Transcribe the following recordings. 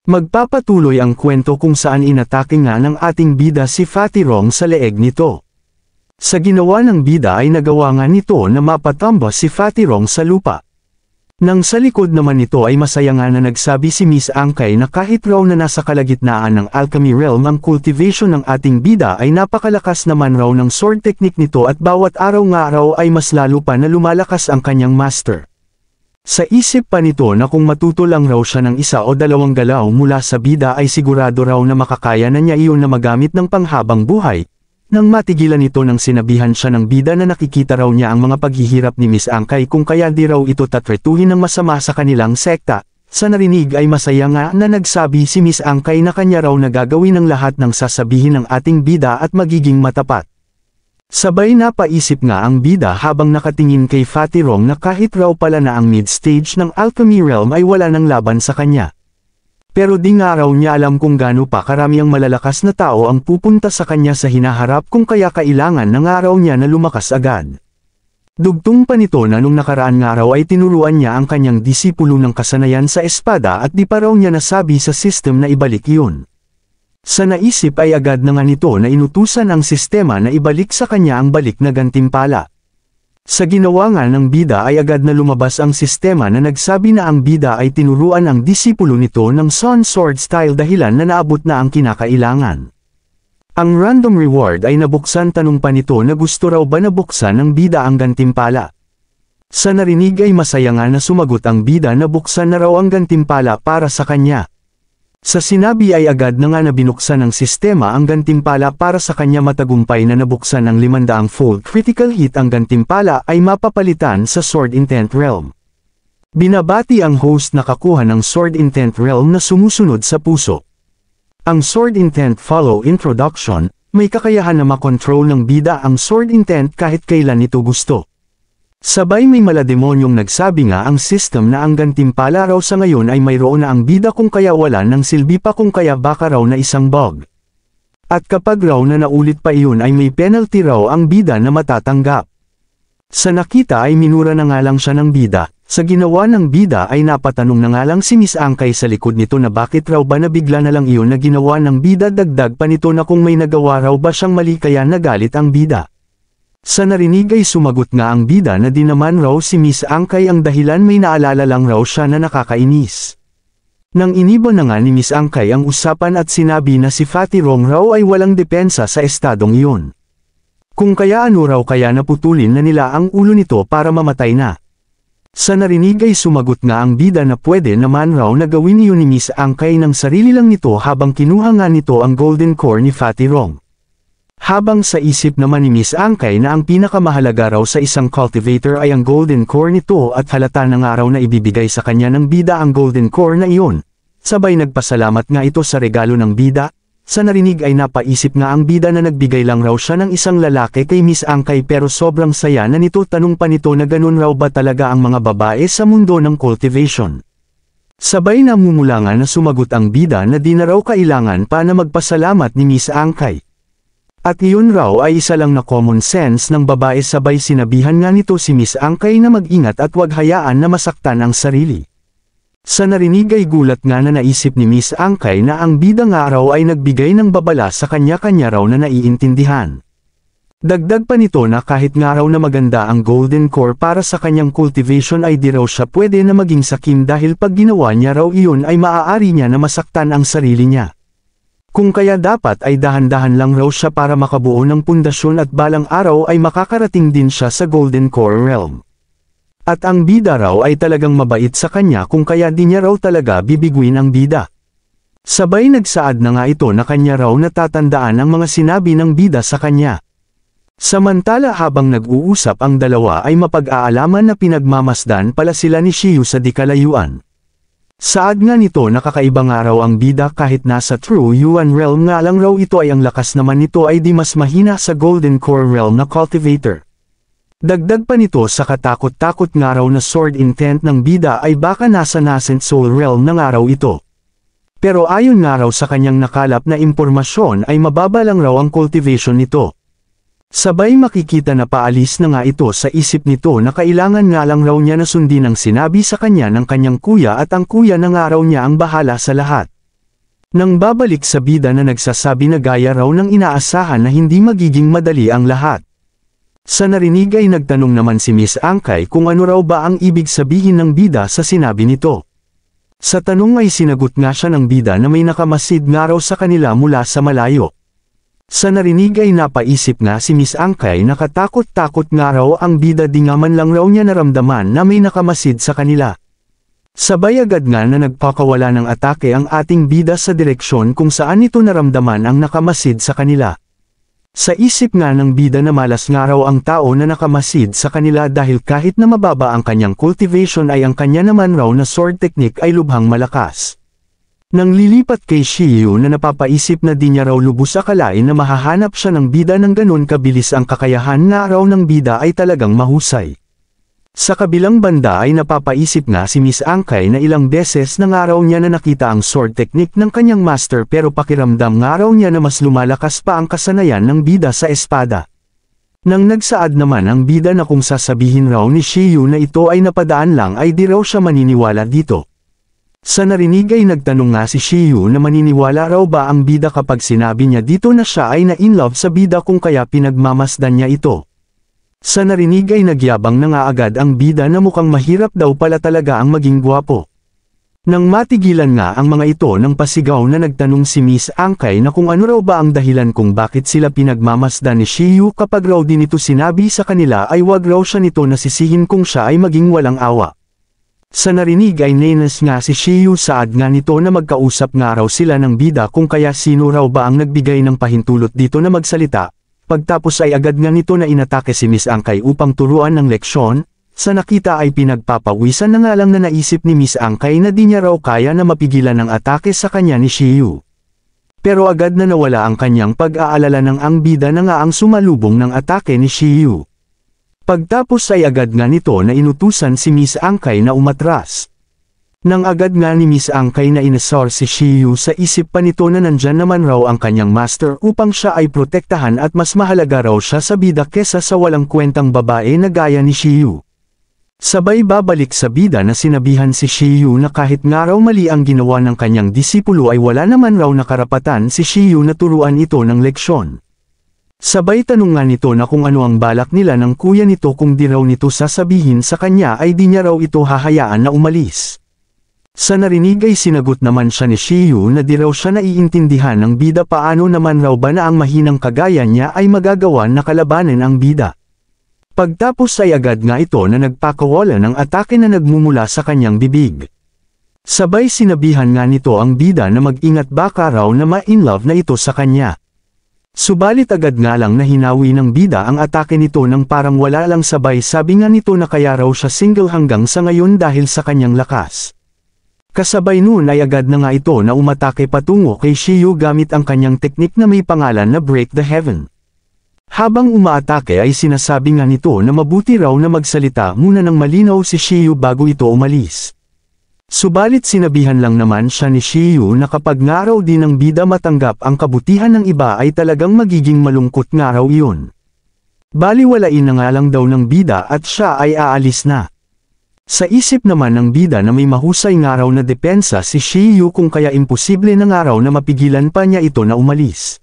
Magpapatuloy ang kwento kung saan inatake nga ng ating bida si Fatty Rong sa leeg nito. Sa ginawa ng bida ay nagawa nga nito na mapatamba si Fatty Rong sa lupa. Nang sa likod naman nito ay masaya nga na nagsabi si Miss Angkay na kahit raw na nasa kalagitnaan ng alchemy realm ang cultivation ng ating bida ay napakalakas naman raw ng sword technique nito at bawat araw nga raw ay mas lalo pa na lumalakas ang kanyang master. Sa isip pa nito na kung matuto lang raw siya ng isa o dalawang galaw mula sa bida ay sigurado raw na makakaya na niya iyon na magamit ng panghabang buhay. Nang matigilan ito nang sinabihan siya ng bida na nakikita raw niya ang mga paghihirap ni Miss Angkay kung kaya di raw ito tatretuhin ng masama sa kanilang sekta. Sa narinig ay masaya nga na nagsabi si Miss Angkay na kanya raw na gagawin ng lahat ng sasabihin ng ating bida at magiging matapat. Sabay napaisip nga ang bida habang nakatingin kay Fatty Rong na kahit raw pala na ang mid-stage ng alchemy realm ay wala ng laban sa kanya. Pero di nga raw niya alam kung gaano pa karami ang malalakas na tao ang pupunta sa kanya sa hinaharap kung kaya kailangan na nga raw niya na lumakas agad. Dugtong pa nito na nung nakaraan nga raw ay tinuruan niya ang kanyang disipulo ng kasanayan sa espada at di pa raw niya nasabi sa system na ibalik yun. Sa naisip ay agad na nga nito na inutusan ang sistema na ibalik sa kanya ang balik na gantimpala. Sa ginawa nga ng bida ay agad na lumabas ang sistema na nagsabi na ang bida ay tinuruan ang disipulo nito ng Sun Sword style dahilan na naabot na ang kinakailangan. Ang random reward ay nabuksan tanong pa nito na gusto raw ba nabuksan ng bida ang gantimpala. Sa narinig ay masaya nga na sumagot ang bida na buksan na raw ang gantimpala para sa kanya. Sa sinabi ay agad na nga na binuksan ng sistema ang gantimpala para sa kanya matagumpay na nabuksan ng 500-fold critical hit ang gantimpala ay mapapalitan sa Sword Intent Realm. Binabati ang host na kakuha ng Sword Intent Realm na sumusunod sa puso. Ang Sword Intent Follow Introduction, may kakayahan na makontrol ng bida ang Sword Intent kahit kailan ito gusto. Sabay may malademonyong nagsabi nga ang system na ang gantimpala raw sa ngayon ay mayroon na ang bida kung kaya wala ng silbi pa kung kaya baka raw na isang bug. At kapag raw na naulit pa iyon ay may penalty raw ang bida na matatanggap. Sa nakita ay minura na nga lang siya ng bida, sa ginawa ng bida ay napatanong na nga lang si Miss Angkay sa likod nito na bakit raw ba nabigla na lang iyon na ginawa ng bida dagdag pa nito na kung may nagawa raw ba siyang mali kaya nagalit ang bida. Sa narinig ay sumagot nga ang bida na di naman raw si Miss Angkay ang dahilan may naalala lang raw siya na nakakainis. Nang iniba na nga ni Miss Angkay ang usapan at sinabi na si Fatty Rong raw ay walang depensa sa estadong iyon. Kung kaya ano raw kaya naputulin na nila ang ulo nito para mamatay na. Sa narinig ay sumagot nga ang bida na pwede naman raw na gawin iyon ni Miss Angkay ng sarili lang nito habang kinuha nga nito ang golden core ni Fatty Rong. Habang sa isip naman ni Miss Angkay na ang pinakamahalaga raw sa isang cultivator ay ang golden core nito at halata na nga raw na ibibigay sa kanya ng bida ang golden core na iyon. Sabay nagpasalamat nga ito sa regalo ng bida. Sa narinig ay napaisip nga ang bida na nagbigay lang raw siya ng isang lalaki kay Miss Angkay pero sobrang saya na nito tanong pa nito na ganun raw ba talaga ang mga babae sa mundo ng cultivation. Sabay namumula nga na sumagot ang bida na di na raw kailangan pa na magpasalamat ni Miss Angkay. At iyon raw ay isa lang na common sense ng babae sabay sinabihan nga nito si Miss Angkay na mag-ingat at wag hayaan na masaktan ang sarili. Sa narinig ay gulat nga na naisip ni Miss Angkay na ang bida nga raw ay nagbigay ng babala sa kanya-kanya raw na naiintindihan. Dagdag pa nito na kahit nga raw na maganda ang golden core para sa kanyang cultivation ay di raw siya pwede na maging sakim dahil pag ginawa niya raw iyon ay maaari niya na masaktan ang sarili niya. Kung kaya dapat ay dahan-dahan lang raw siya para makabuo ng pundasyon at balang araw ay makakarating din siya sa Golden Core Realm. At ang bida raw ay talagang mabait sa kanya kung kaya di niya raw talaga bibiguin ang bida. Sabay nagsaad na nga ito na kanya raw natatandaan ang mga sinabi ng bida sa kanya. Samantala habang nag-uusap ang dalawa ay mapag-aalaman na pinagmamasdan pala sila ni Shiyu sa di kalayuan. Saad nga nito na kakaibang araw ang bida kahit nasa True Yuan Realm nga lang raw ito ay ang lakas naman nito ay di mas mahina sa Golden Core Realm na cultivator. Dagdag pa nito sa katakot-takot nga raw na sword intent ng bida ay baka nasa Nascent Soul Realm na nga raw ito. Pero ayon nga raw sa kanyang nakalap na impormasyon ay mababa lang raw ang cultivation nito. Sabay makikita na paalis na nga ito sa isip nito na kailangan nga lang raw niya na sundin ang sinabi sa kanya ng kanyang kuya at ang kuya na nga raw niya ang bahala sa lahat. Nang babalik sa bida na nagsasabi na gaya raw ng inaasahan na hindi magiging madali ang lahat. Sa narinig ay nagtanong naman si Miss Angkay kung ano raw ba ang ibig sabihin ng bida sa sinabi nito. Sa tanong ay sinagot nga siya ng bida na may nakamasid nga raw sa kanila mula sa malayo. Sa narinig ay napaisip nga si Miss Angkay na katakot-takot nga raw ang bida di nga man lang raw niya naramdaman na may nakamasid sa kanila. Sabay agad nga na nagpakawala ng atake ang ating bida sa direksyon kung saan ito naramdaman ang nakamasid sa kanila. Sa isip nga ng bida na malas nga raw ang tao na nakamasid sa kanila dahil kahit na mababa ang kanyang cultivation ay ang kanya naman raw na sword technique ay lubhang malakas. Nang lilipat kay Shiyu na napapaisip na di niya raw lubos akalain na mahahanap siya ng bida ng ganun kabilis ang kakayahan nga raw ng bida ay talagang mahusay. Sa kabilang banda ay napapaisip nga si Miss Angkay na ilang beses na nga raw niya na nakita ang sword technique ng kanyang master pero pakiramdam nga raw niya na mas lumalakas pa ang kasanayan ng bida sa espada. Nang nagsaad naman ang bida na kung sasabihin raw ni Shiyu na ito ay napadaan lang ay di raw siya maniniwala dito. Sa narinig ay nagtanong nga si Shiyu na maniniwala raw ba ang bida kapag sinabi niya dito na siya ay na-inlove sa bida kung kaya pinagmamasdan niya ito. Sa narinig ay nagyabang na nga agad ang bida na mukhang mahirap daw pala talaga ang maging gwapo. Nang matigilan nga ang mga ito ng pasigaw na nagtanong si Miss Angkay na kung ano raw ba ang dahilan kung bakit sila pinagmamasdan ni Shiyu kapag raw din ito sinabi sa kanila ay wag raw siya nito nasisihin kung siya ay maging walang awa. Sa narinig ay nenas nga si Shiyu saad nga nito na magkausap nga raw sila ng bida kung kaya sino raw ba ang nagbigay ng pahintulot dito na magsalita. Pagtapos ay agad nga nito na inatake si Miss Angkay upang turuan ng leksyon, sa nakita ay pinagpapawisan na nga lang na naisip ni Miss Angkay na di niya raw kaya na mapigilan ang atake sa kanya ni Shiyu. Pero agad na nawala ang kanyang pag-aalala ng ang bida na nga ang sumalubong ng atake ni Shiyu. Pagtapos ay agad nga nito na inutusan si Miss Angkay na umatras. Nang agad nga ni Miss Angkay na inasar si Shiyu sa isip pa nito na nandyan naman raw ang kanyang master upang siya ay protektahan at mas mahalaga raw siya sa bida kesa sa walang kwentang babae na gaya ni Shiyu. Sabay babalik sa bida na sinabihan si Shiyu na kahit nga raw mali ang ginawa ng kanyang disipulo ay wala naman raw na karapatan si Shiyu na turuan ito ng leksyon. Sabay tanong nga nito na kung ano ang balak nila ng kuya nito kung di raw nito sasabihin sa kanya ay di niya raw ito hahayaan na umalis. Sa narinig ay sinagot naman siya ni Shiyu na di raw siya naiintindihan ng bida paano naman raw ba na ang mahinang kagaya niya ay magagawa na kalabanin ang bida. Pagtapos ay agad nga ito na nagpakawala ng atake na nagmumula sa kanyang bibig. Sabay sinabihan nga nito ang bida na mag-ingat baka raw na ma-inlove na ito sa kanya. Subalit agad nga lang na hinawi ng bida ang atake nito nang parang wala lang sabay sabi nga nito na kaya raw siya single hanggang sa ngayon dahil sa kanyang lakas. Kasabay noon ay agad na nga ito na umatake patungo kay Shiyu gamit ang kanyang teknik na may pangalan na Break the Heaven. Habang umaatake ay sinasabi nga nito na mabuti raw na magsalita muna ng malinaw si Shiyu bago ito umalis. Subalit sinabihan lang naman siya ni Shiyu na kapag nga raw din ng bida matanggap ang kabutihan ng iba ay talagang magiging malungkot nga raw iyon. Baliwalain na nga lang daw ng bida at siya ay aalis na. Sa isip naman ng bida na may mahusay nga raw na depensa si Shiyu kung kaya imposible na nga raw na mapigilan pa niya ito na umalis.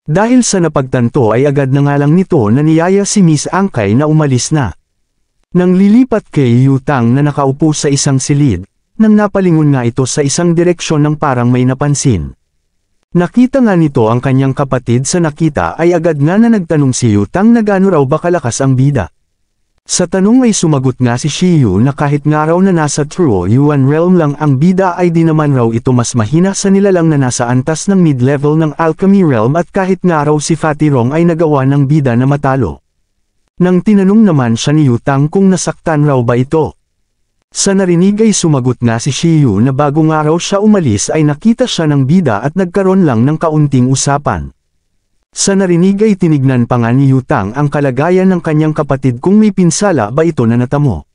Dahil sa napagtanto ay agad na nga lang nito na niyaya si Miss Angkay na umalis na. Nang lilipat kay Yutang na nakaupo sa isang silid, nang napalingon nga ito sa isang direksyon ng parang may napansin. Nakita nga nito ang kanyang kapatid sa nakita ay agad nga na nagtanong si Yutang na gaano raw ba kalakas ang bida. Sa tanong ay sumagot nga si Shiyu na kahit nga raw na nasa True Yuan Realm lang ang bida ay di naman raw ito mas mahina sa nilalang na nasa antas ng mid-level ng Alchemy Realm at kahit nga raw si Fatirong ay nagawa ng bida na matalo. Nang tinanong naman siya ni Yutang kung nasaktan raw ba ito. Sa narinig ay sumagot nga si Shiyu na bago nga raw siya umalis ay nakita siya ng bida at nagkaroon lang ng kaunting usapan. Sa narinig ay tinignan pa nga ni Yutang ang kalagayan ng kanyang kapatid kung may pinsala ba ito na natamo.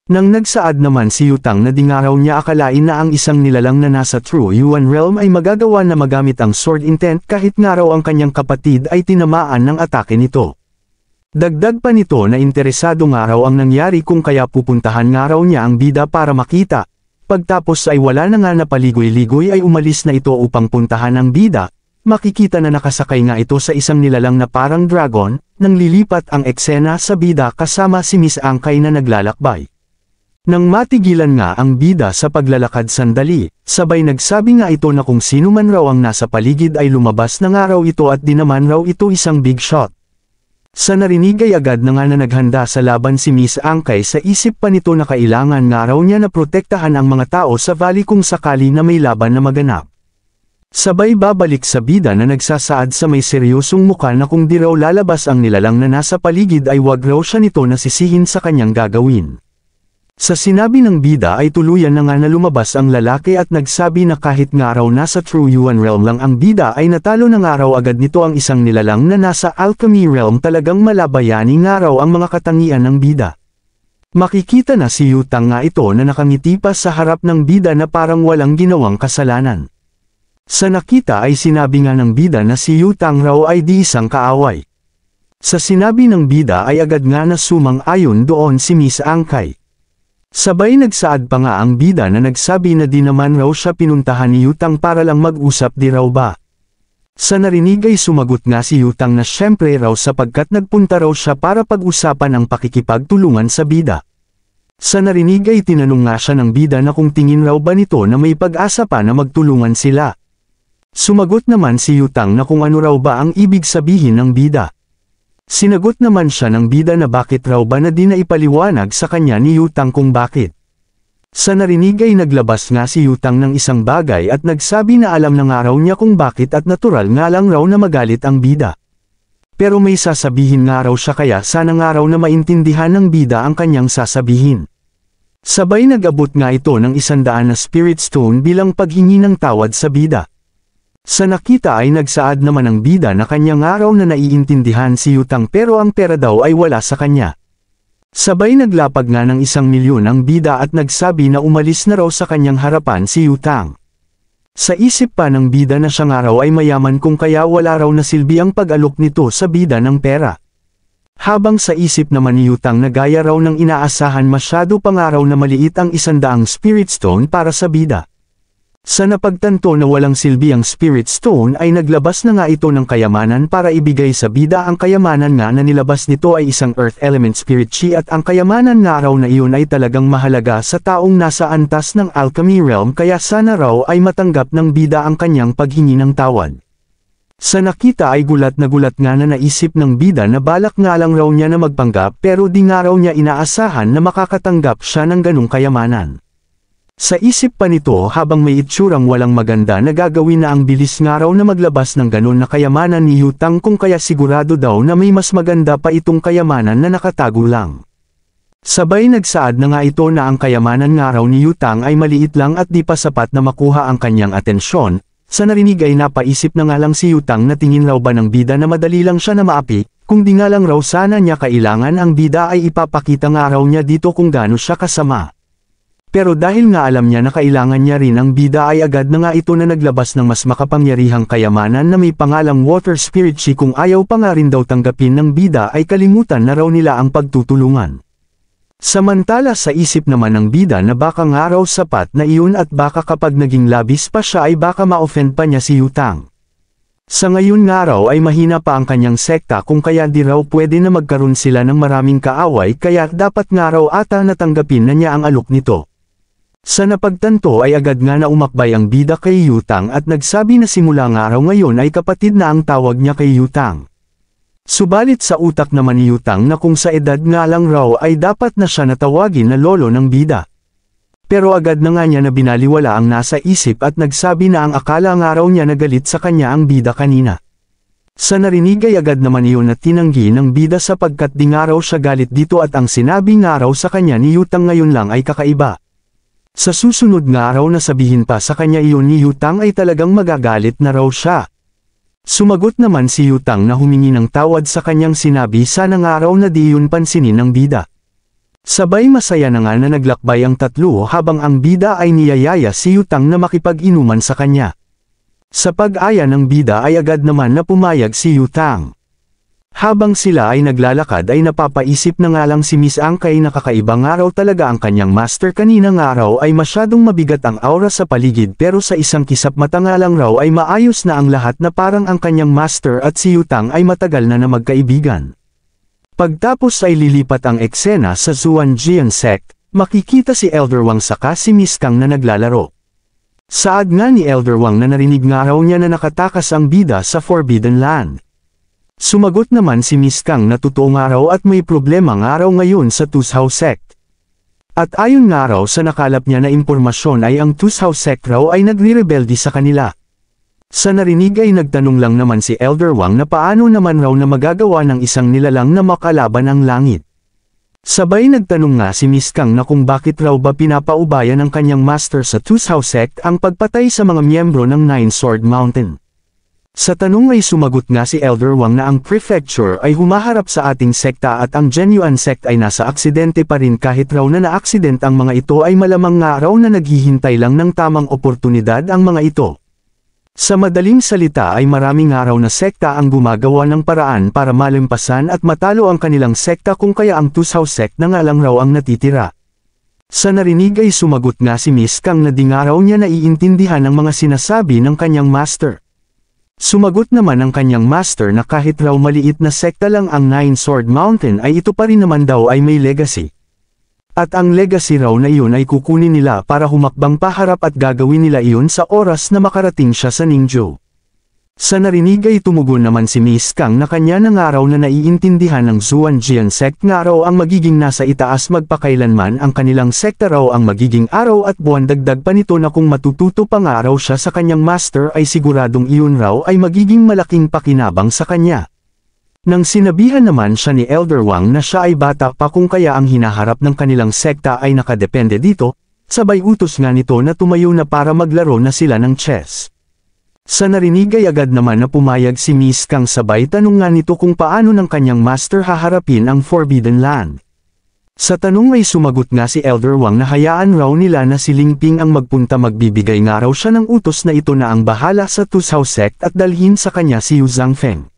Nang nagsaad naman si Yutang na di nga raw niya akalain na ang isang nilalang na nasa True Yuan Realm ay magagawa na magamit ang sword intent kahit nga raw ang kanyang kapatid ay tinamaan ng atake nito. Dagdag pa nito na interesado nga raw ang nangyari kung kaya pupuntahan nga raw niya ang bida para makita. Pagtapos ay wala na nga napaligoy-ligoy ay umalis na ito upang puntahan ang bida. Makikita na nakasakay nga ito sa isang nilalang na parang dragon, nang lilipat ang eksena sa bida kasama si Miss Angkay na naglalakbay. Nang matigilan nga ang bida sa paglalakad sandali, sabay nagsabi nga ito na kung sino man raw ang nasa paligid ay lumabas na nga raw ito at di naman raw ito isang big shot. Sa narinig ay agad na nga na naghanda sa laban si Miss Angkay sa isip pa nito na kailangan nga raw niya na protektahan ang mga tao sa valley kung sakali na may laban na maganap. Sabay babalik sa bida na nagsasaad sa may seryosong muka na kung di raw lalabas ang nilalang na nasa paligid ay wag raw siya nito nasisihin sa kanyang gagawin. Sa sinabi ng bida ay tuluyan na nga na lumabas ang lalaki at nagsabi na kahit nga raw nasa True Yuan Realm lang ang bida ay natalo na nga raw agad nito ang isang nilalang na nasa Alchemy Realm. Talagang malabayani nga raw ang mga katangian ng bida. Makikita na si Yutang nga ito na nakangiti pa sa harap ng bida na parang walang ginawang kasalanan. Sa nakita ay sinabi nga ng bida na si Yutang raw ay di isang kaaway. Sa sinabi ng bida ay agad nga na sumang-ayon doon si Miss Angkay. Sabay nagsaad pa nga ang bida na nagsabi na di naman raw siya pinuntahan ni Yutang para lang mag-usap di raw ba. Sa narinig ay sumagot nga si Yutang na syempre raw sapagkat nagpunta raw siya para pag-usapan ang pakikipagtulungan sa bida. Sa narinig ay tinanong nga siya ng bida na kung tingin raw ba nito na may pag-asa pa na magtulungan sila. Sumagot naman si Yutang na kung ano raw ba ang ibig sabihin ng bida. Sinagot naman siya ng bida na bakit raw ba na di na ipaliwanag sa kanya ni Yutang kung bakit. Sa narinig ay naglabas nga si Yutang ng isang bagay at nagsabi na alam na nga raw niya kung bakit at natural nga lang raw na magalit ang bida. Pero may sasabihin nga raw siya kaya sana nga raw na maintindihan ng bida ang kanyang sasabihin. Sabay nag-abot nga ito ng 100 na Spirit Stone bilang paghingi ng tawad sa bida. Sa nakita ay nagsaad naman ang bida na kanyang araw na naiintindihan si Yutang pero ang pera daw ay wala sa kanya. Sabay naglapag nga ng 1,000,000 ang bida at nagsabi na umalis na raw sa kanyang harapan si Yutang. Sa isip pa ng bida na siya nga raw ay mayaman kung kaya wala raw nasilbi ang pag-alok nito sa bida ng pera. Habang sa isip naman ni Yutang na gaya raw ng inaasahan masyado pa nga raw na maliit ang 100 Spirit Stone para sa bida. Sa napagtanto na walang silbi ang Spirit Stone ay naglabas na nga ito ng kayamanan para ibigay sa bida. Ang kayamanan nga na nilabas nito ay isang Earth Element Spirit Chi at ang kayamanan nga raw na iyon ay talagang mahalaga sa taong nasa antas ng Alchemy Realm kaya sana raw ay matanggap ng bida ang kanyang paghingi ng tawad. Sa nakita ay gulat na naisip ng bida na balak nga lang raw niya na magpanggap pero di nga raw niya inaasahan na makakatanggap siya ng ganung kayamanan. Sa isip pa nito habang may itsurang walang maganda na gagawin na ang bilis nga raw na maglabas ng ganun na kayamanan ni Yutang kung kaya sigurado daw na may mas maganda pa itong kayamanan na nakatago lang. Sabay nagsaad na nga ito na ang kayamanan nga raw ni Yutang ay maliit lang at di pa sapat na makuha ang kanyang atensyon. Sa narinig ay napaisip na nga lang si Yutang na tingin raw ba ng bida na madali lang siya na maapi, kung di nga lang raw sana niya kailangan ang bida ay ipapakita nga raw niya dito kung gaano siya kasama. Pero dahil nga alam niya na kailangan niya rin ang bida ay agad na nga ito na naglabas ng mas makapangyarihang kayamanan na may pangalang Water Spirit Chi. Kung ayaw pa nga rin daw tanggapin ng bida ay kalimutan na raw nila ang pagtutulungan. Samantala sa isip naman ng bida na baka nga raw sapat na iyon at baka kapag naging labis pa siya ay baka ma-offend pa niya si Yutang. Sa ngayon nga raw ay mahina pa ang kanyang sekta kung kaya di raw pwede na magkaroon sila ng maraming kaaway kaya dapat nga raw ata natanggapin na niya ang alok nito. Sa napagtanto ay agad nga na umakbay ang bida kay Yutang at nagsabi na simula nga raw ngayon ay kapatid na ang tawag niya kay Yutang. Subalit sa utak naman ni Yutang na kung sa edad nga lang raw ay dapat na siya natawagin na lolo ng bida. Pero agad na nga niya na binaliwala ang nasa isip at nagsabi na ang akala nga raw niya na galit sa kanya ang bida kanina. Sa narinig ay agad naman iyon na tinanggi ng bida sapagkat di nga raw siya galit dito at ang sinabi nga raw sa kanya ni Yutang ngayon lang ay kakaiba. Sa susunod nga raw na sabihin pa sa kanya iyon ni Yutang ay talagang magagalit na raw siya. Sumagot naman si Yutang na humingi ng tawad sa kanyang sinabi sana nga raw na di yun pansinin ng bida. Sabay masaya na nga na naglakbay ang tatlo habang ang bida ay niyayaya si Yutang na makipag-inuman sa kanya. Sa pag-aya ng bida ay agad naman na pumayag si Yutang. Habang sila ay naglalakad ay napapaisip na nga lang si Miss Angkay na kakaibang araw talaga ang kanyang master. Kaninang araw ay masyadong mabigat ang aura sa paligid pero sa isang kisap mata nga lang raw ay maayos na ang lahat na parang ang kanyang master at si Yutang ay matagal na magkaibigan. Pagtapos ay lilipat ang eksena sa Zuanjian Sect, makikita si Elder Wang saka si Miss Kang na naglalaro. Saad nga ni Elder Wang na narinig nga raw niya na nakatakas ang bida sa Forbidden Land. Sumagot naman si Miss Kang na totoo nga raw at may problema nga raw ngayon sa Tushaw Sect. At ayon nga raw sa nakalap niya na impormasyon ay ang Tushaw Sect raw ay nagre-rebelde sa kanila. Sa narinig ay nagtanong lang naman si Elder Wang na paano naman raw na magagawa ng isang nilalang na makalaban ang langit. Sabay nagtanong nga si Miss Kang na kung bakit raw ba pinapaubaya ng kanyang master sa Tushaw Sect ang pagpatay sa mga miyembro ng Nine Sword Mountain. Sa tanong ay sumagot nga si Elder Wang na ang prefecture ay humaharap sa ating sekta at ang Genuine Sect ay nasa aksidente pa rin kahit raw na na-aksident ang mga ito ay malamang nga raw na naghihintay lang ng tamang oportunidad ang mga ito. Sa madaling salita ay marami nga raw na sekta ang gumagawa ng paraan para malampasan at matalo ang kanilang sekta kung kaya ang Tushaw Sect na nga lang raw ang natitira. Sa narinig ay sumagot nga si Miss Kang na di nga raw niya naiintindihan ang mga sinasabi ng kanyang master. Sumagot naman ang kanyang master na kahit raw maliit na sekta lang ang Nine Sword Mountain ay ito pa rin naman daw ay may legacy. At ang legacy raw na iyon ay kukunin nila para humakbang paharap at gagawin nila iyon sa oras na makarating siya sa Ningzhou. Sa narinig ay tumugon naman si Miss Kang na kanya na nga raw na naiintindihan ng Zuanjian Sect nga raw ang magiging nasa itaas magpakailanman ang kanilang sekta raw ang magiging araw at buwan. Dagdag pa nito na kung matututo pa nga raw siya sa kanyang master ay siguradong iyon raw ay magiging malaking pakinabang sa kanya. Nang sinabihan naman siya ni Elder Wang na siya ay bata pa kung kaya ang hinaharap ng kanilang sekta ay nakadepende dito, sabay utos nga nito na tumayo na para maglaro na sila ng chess. Sa narinig ay agad naman na pumayag si Miss Kang sabay tanong nga nito kung paano ng kanyang master haharapin ang Forbidden Land. Sa tanong ay sumagot nga si Elder Wang na hayaan raw nila na si Ling Ping ang magpunta. Magbibigay nga raw siya ng utos na ito na ang bahala sa Tushaw Sect at dalhin sa kanya si Yu Zhangfeng.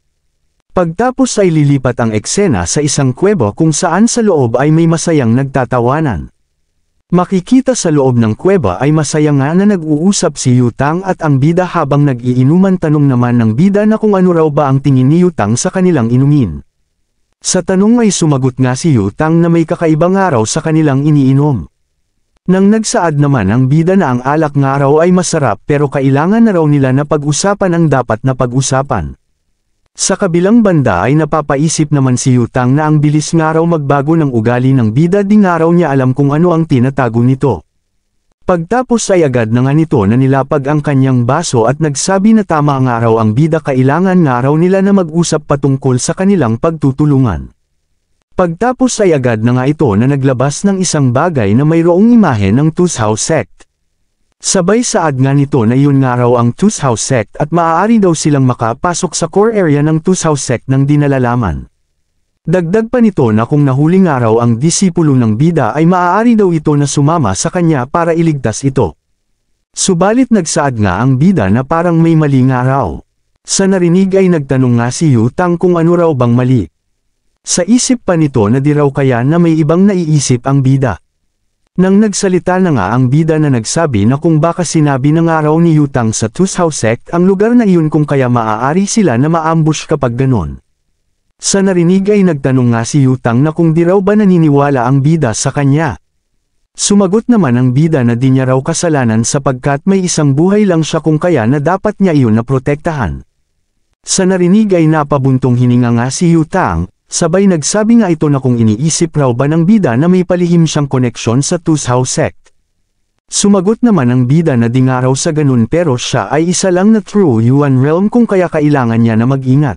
Pagtapos ay lilipat ang eksena sa isang kuweba kung saan sa loob ay may masayang nagtatawanan. Makikita sa loob ng kuweba ay masaya nga na nag-uusap si Yutang at ang bida habang nag-iinuman. Tanong naman ng bida na kung ano raw ba ang tingin ni Yutang sa kanilang inumin. Sa tanong ay sumagot nga si Yutang na may kakaibang araw sa kanilang iniinom. Nang nagsaad naman ang bida na ang alak nga raw ay masarap pero kailangan na raw nila na pag-usapan ang dapat na pag-usapan. Sa kabilang banda ay napapaisip naman si Yutang na ang bilis nga raw magbago ng ugali ng bida. Di nga raw niya alam kung ano ang tinatago nito. Pagtapos ay agad na nga nito na nilapag ang kanyang baso at nagsabi na tama nga raw ang bida, kailangan nga raw nila na mag-usap patungkol sa kanilang pagtutulungan. Pagtapos ay agad na nga ito na naglabas ng isang bagay na mayroong imahe ng Tushaw Sect. Sabay saad nga nito na iyon nga raw ang Tushaw Sect at maaari daw silang makapasok sa core area ng Tushaw Sect ng di nalalaman. Dagdag pa nito na kung nahuli nga raw ang disipulo ng bida ay maaari daw ito na sumama sa kanya para iligtas ito. Subalit nagsaad nga ang bida na parang may mali nga raw. Sa narinig ay nagtanong nga si Yutang kung ano raw bang mali. Sa isip pa nito na di raw kaya na may ibang naiisip ang bida. Nang nagsalita na nga ang bida na nagsabi na kung baka sinabi na nga raw ni Yutang sa Tushaw Sect ang lugar na iyon kung kaya maaari sila na ma-ambush kapag ganon. Sa narinig ay nagtanong nga si Yutang na kung di raw ba naniniwala ang bida sa kanya. Sumagot naman ang bida na di niya raw kasalanan sapagkat may isang buhay lang siya kung kaya na dapat niya iyon na protektahan. Sa narinig ay napabuntong hininga nga si Yutang. Sabay nagsabi nga ito na kung iniisip raw ba ng bida na may palihim siyang koneksyon sa Tushaw Sect. Sumagot naman ang bida na di nga raw sa ganun pero siya ay isa lang na true Yuan realm kung kaya kailangan niya na mag-ingat.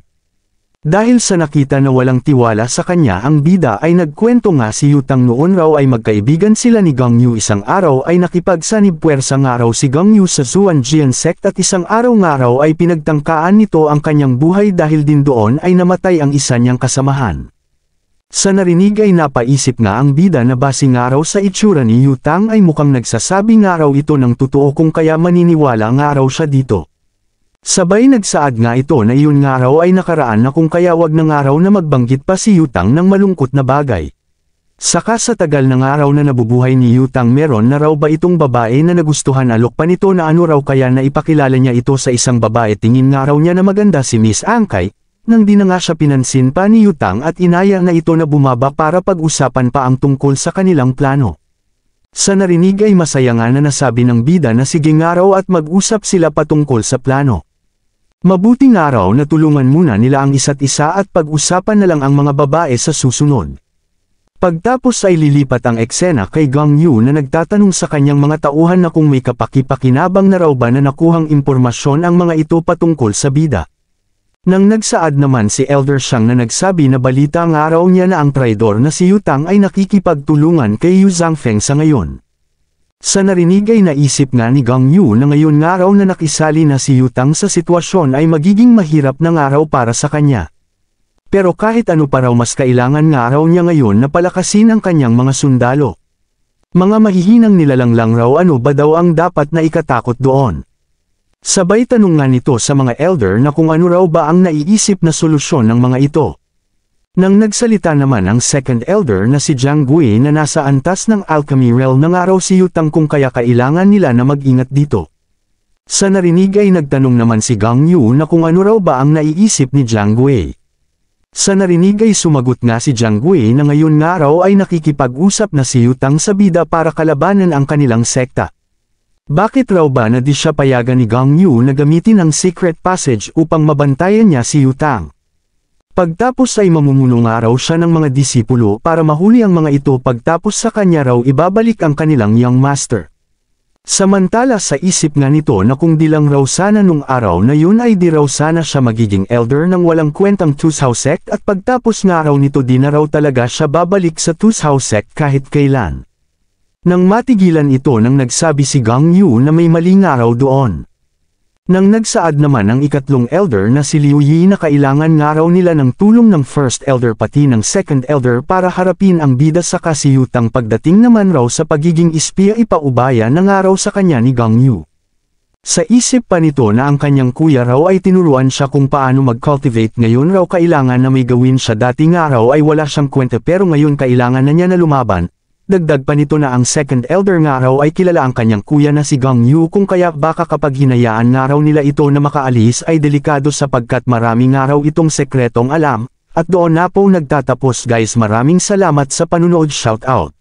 Dahil sa nakita na walang tiwala sa kanya ang bida ay nagkwento nga si Yutang noon raw ay magkaibigan sila ni Gang Yu. Isang araw ay nakipagsanib puwersa nga raw si Gang Yu sa Zuanjian Sect at isang araw nga raw ay pinagtangkaan nito ang kanyang buhay dahil din doon ay namatay ang isa niyang kasamahan. Sa narinig ay napaisip nga ang bida na base nga raw sa itsura ni Yutang ay mukhang nagsasabi nga raw ito ng totoo kung kaya maniniwala nga raw siya dito. Sabay nagsaad nga ito na iyon nga raw ay nakaraan na kung kaya wag na nga raw na magbanggit pa si Yutang ng malungkot na bagay. Saka sa tagal ng araw na nabubuhay ni Yutang meron na raw ba itong babae na nagustuhan alok pa nito na ano raw kaya na ipakilala niya ito sa isang babae tingin nga raw niya na maganda si Miss Angkay, nang di na nga siya pinansin pa ni Yutang at inaya na ito na bumaba para pag-usapan pa ang tungkol sa kanilang plano. Sa narinig ay masaya nga na nasabi ng bida na sige nga raw at mag-usap sila patungkol sa plano. Mabuting araw na tulungan muna nila ang isa't isa at pag-usapan na lang ang mga babae sa susunod. Pagtapos ay lilipat ang eksena kay Gang Yu na nagtatanong sa kanyang mga tauhan na kung may kapaki-pakinabang na raw ba na nakuhang impormasyon ang mga ito patungkol sa bida. Nang nagsaad naman si Elder Shang na nagsabi na balita nga raw niya na ang traidor na si Yutang ay nakikipagtulungan kay Yu Zhangfeng sa ngayon. Sa narinig ay naisip nga ni Gang Yu na ngayon nga raw na nakisali na si Yutang sa sitwasyon ay magiging mahirap na nga raw para sa kanya. Pero kahit ano pa raw mas kailangan nga raw niya ngayon na palakasin ang kanyang mga sundalo. Mga mahihinang nilalang lang raw ano ba daw ang dapat na ikatakot doon. Sabay tanong nga nito sa mga elder na kung ano raw ba ang naiisip na solusyon ng mga ito. Nang nagsalita naman ang second elder na si Jiang Gui na nasa antas ng alchemy realm na nga raw si Yutang kung kaya kailangan nila na mag-ingat dito. Sa narinig ay nagtanong naman si Gang Yu na kung ano raw ba ang naiisip ni Jiang Gui. Sa narinig ay sumagot nga si Jiang Gui na ngayon nga raw ay nakikipag-usap na si Yutang sa bida para kalabanan ang kanilang sekta. Bakit raw ba na di siya payagan ni Gang Yu na gamitin ang secret passage upang mabantayan niya si Yutang? Pagtapos ay mamumuno nga raw siya ng mga disipulo para mahuli ang mga ito pagtapos sa kanya raw ibabalik ang kanilang young master. Samantala sa isip nga nito na kung di lang raw sana nung araw na yun ay di raw sana siya magiging elder ng walang kwentang Tusao sect at pagtapos nga raw nito di na raw talaga siya babalik sa Tusao sect kahit kailan. Nang matigilan ito nang nagsabi si Gang Yu na may mali nga raw doon. Nang nagsaad naman ang ikatlong elder na si Liu Yi na kailangan nga raw nila ng tulong ng first elder pati ng second elder para harapin ang bida sa si Yutang pagdating naman raw sa pagiging espiya ipaubaya na nga raw sa kanya ni Gang Yu. Sa isip pa nito na ang kanyang kuya raw ay tinuruan siya kung paano mag-cultivate ngayon raw kailangan na may gawin siya dati nga raw ay wala siyang kwenta pero ngayon kailangan na niya na lumaban. Dagdag pa nito na ang second elder nga raw ay kilala ang kanyang kuya na si Gang Yu kung kaya baka kapag hinayaan nga raw nila ito na makaalis ay delikado sapagkat marami nga raw itong sekretong alam, at doon na po nagtatapos guys maraming salamat sa panunood shoutout.